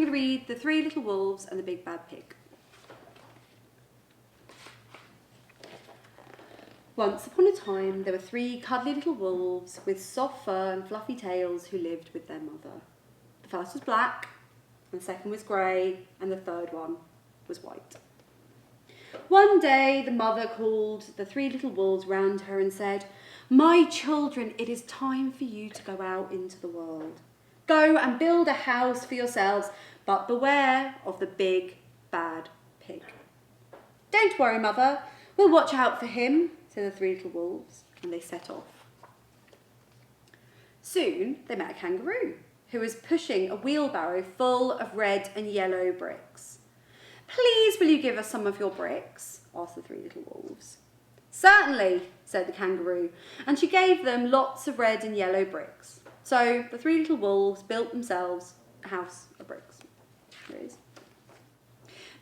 going to read The Three Little Wolves and the Big Bad Pig. Once upon a time, there were 3 cuddly little wolves with soft fur and fluffy tails who lived with their mother. The first was black, and the second was grey, and the third one was white. One day, the mother called the 3 little wolves round her and said, "My children, it is time for you to go out into the world. Go and build a house for yourselves, but beware of the big, bad pig." "Don't worry, mother, we'll watch out for him," said the 3 little wolves, and they set off. Soon they met a kangaroo who was pushing a wheelbarrow full of red and yellow bricks. "Please, will you give us some of your bricks?" asked the 3 little wolves. "Certainly," said the kangaroo, and she gave them lots of red and yellow bricks. So the 3 little wolves built themselves a house of bricks. There it is.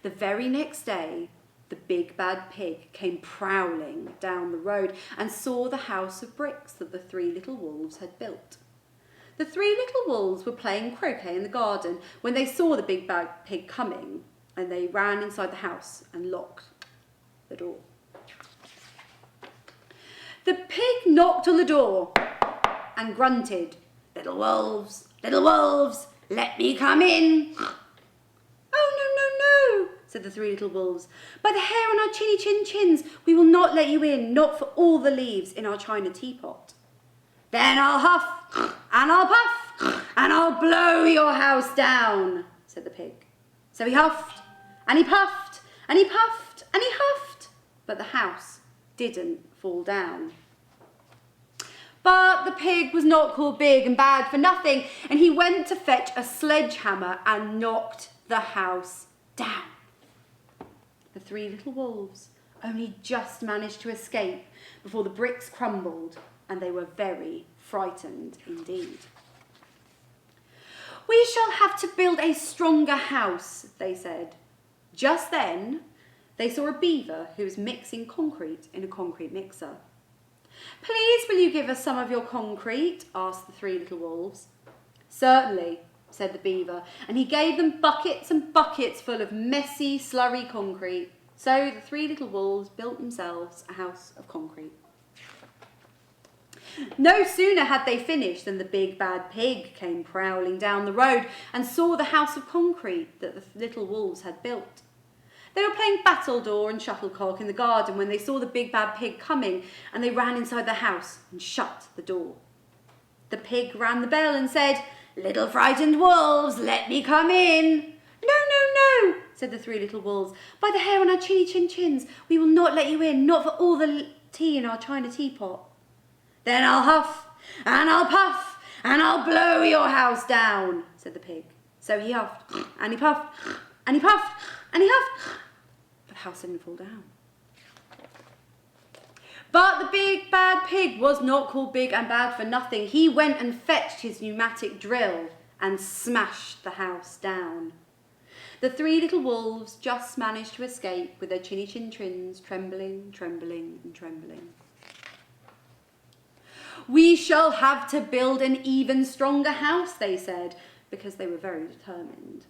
The very next day, the big bad pig came prowling down the road and saw the house of bricks that the 3 little wolves had built. The 3 little wolves were playing croquet in the garden when they saw the big bad pig coming, and they ran inside the house and locked the door. The pig knocked on the door and grunted, little wolves, let me come in." "Oh, no, said the 3 little wolves. "By the hair on our chinny chin chins, we will not let you in, not for all the leaves in our china teapot." "Then I'll huff, and I'll puff, and I'll blow your house down," said the pig. So he huffed, and he puffed, and he puffed, and he huffed, but the house didn't fall down. But the pig was not called big and bad for nothing, and he went to fetch a sledgehammer and knocked the house down. The 3 little wolves only just managed to escape before the bricks crumbled, and they were very frightened indeed. "We shall have to build a stronger house," they said. Just then, they saw a beaver who was mixing concrete in a concrete mixer. "Please, will you give us some of your concrete?" asked the 3 little wolves. "Certainly," said the beaver, and he gave them buckets and buckets full of messy, slurry concrete. So the 3 little wolves built themselves a house of concrete. No sooner had they finished than the big bad pig came prowling down the road and saw the house of concrete that the little wolves had built. They were playing battledore and shuttlecock in the garden when they saw the big bad pig coming, and they ran inside the house and shut the door. The pig rang the bell and said, "Little frightened wolves, let me come in." No, said the 3 little wolves. "By the hair on our chinny chin chins, we will not let you in, not for all the tea in our china teapot." "Then I'll huff, and I'll puff, and I'll blow your house down," said the pig. So he huffed, and he puffed, and he puffed, and he huffed, but the house didn't fall down. But the big bad pig was not called big and bad for nothing. He went and fetched his pneumatic drill and smashed the house down. The 3 little wolves just managed to escape with their chinny chin chins trembling, trembling, and trembling. "We shall have to build an even stronger house," they said, because they were very determined.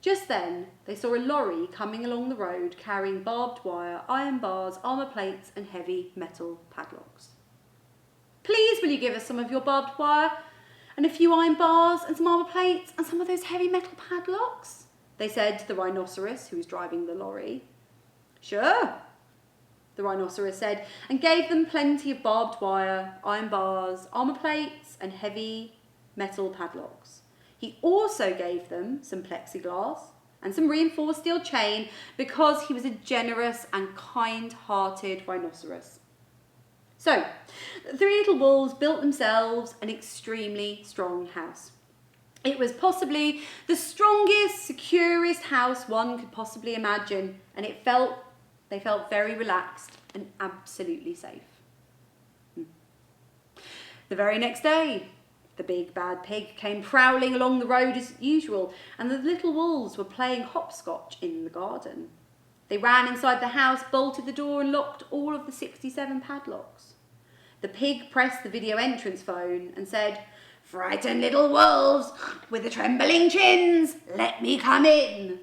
Just then, they saw a lorry coming along the road carrying barbed wire, iron bars, armour plates, and heavy metal padlocks. "Please, will you give us some of your barbed wire, and a few iron bars, and some armour plates, and some of those heavy metal padlocks?" they said to the rhinoceros who was driving the lorry. "Sure," the rhinoceros said, and gave them plenty of barbed wire, iron bars, armour plates, and heavy metal padlocks. He also gave them some plexiglass and some reinforced steel chain because he was a generous and kind-hearted rhinoceros. So, the 3 little wolves built themselves an extremely strong house. It was possibly the strongest, securest house one could possibly imagine, and they felt very relaxed and absolutely safe. The very next day, the big bad pig came prowling along the road as usual, and the little wolves were playing hopscotch in the garden. They ran inside the house, bolted the door, and locked all of the 67 padlocks. The pig pressed the video entrance phone and said, "Frightened little wolves with the trembling chins, let me come in."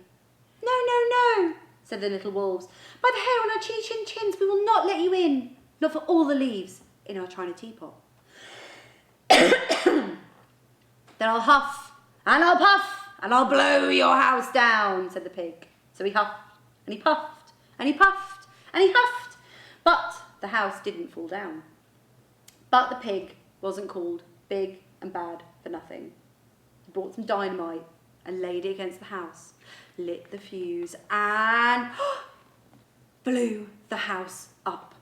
"No, no, no," said the little wolves. "By the hair on our chinny chins, we will not let you in, not for all the leaves in our china teapot." "Then I'll huff, and I'll puff, and I'll blow your house down," said the pig. So he huffed, and he puffed, and he puffed, and he huffed, but the house didn't fall down. But the pig wasn't called big and bad for nothing. He brought some dynamite and laid it against the house, lit the fuse, and blew the house up.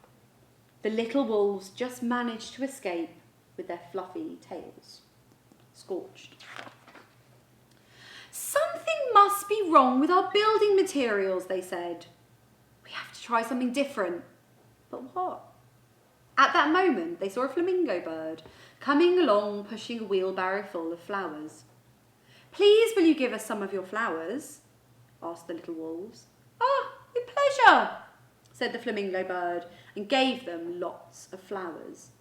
The little wolves just managed to escape with their fluffy tails scorched. "Something must be wrong with our building materials," they said. "We have to try something different." But what? At that moment, they saw a flamingo bird coming along pushing a wheelbarrow full of flowers. "Please, will you give us some of your flowers?" asked the little wolves. "Ah, with pleasure," said the flamingo bird, and gave them lots of flowers.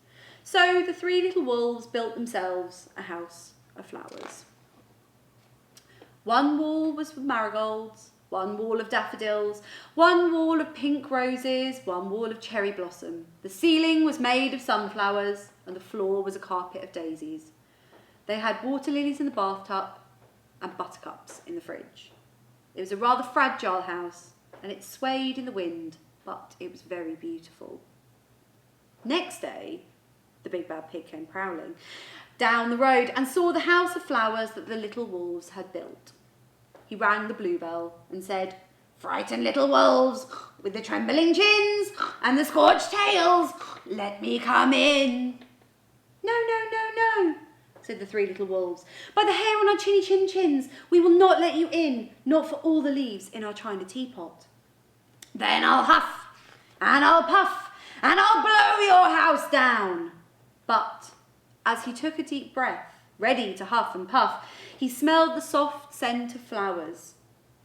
So the three little wolves built themselves a house of flowers. One wall was for marigolds, one wall of daffodils, one wall of pink roses, one wall of cherry blossom. The ceiling was made of sunflowers, and the floor was a carpet of daisies. They had water lilies in the bathtub and buttercups in the fridge. It was a rather fragile house, and it swayed in the wind, but it was very beautiful. Next day, the big bad pig came prowling down the road and saw the house of flowers that the little wolves had built. He rang the bluebell and said, "Frightened little wolves with the trembling chins and the scorched tails, let me come in." "No, no, no, no," said the three little wolves. "By the hair on our chinny chins, we will not let you in, not for all the leaves in our china teapot." "Then I'll huff, and I'll puff, and I'll blow your house down." But as he took a deep breath, ready to huff and puff, he smelled the soft scent of flowers.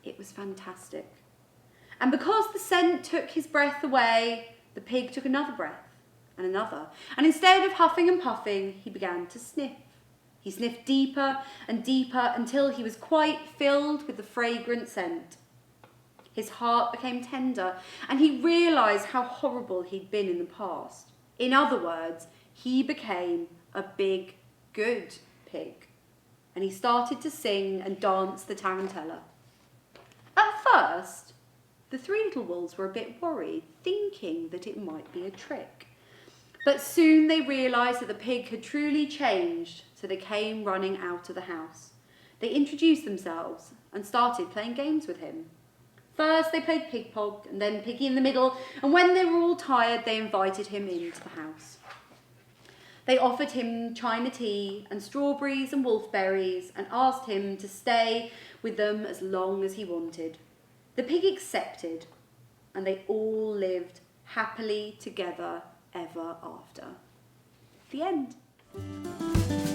It was fantastic. And because the scent took his breath away, the pig took another breath and another. And instead of huffing and puffing, he began to sniff. He sniffed deeper and deeper until he was quite filled with the fragrant scent. His heart became tender, and he realised how horrible he'd been in the past. In other words, he became a big, good pig, and he started to sing and dance the tarantella. At first, the three little wolves were a bit worried, thinking that it might be a trick. But soon they realised that the pig had truly changed, so they came running out of the house. They introduced themselves and started playing games with him. First they played pig pog, and then piggy in the middle, and when they were all tired, they invited him into the house. They offered him china tea and strawberries and wolfberries and asked him to stay with them as long as he wanted. The pig accepted, and they all lived happily together ever after. The end.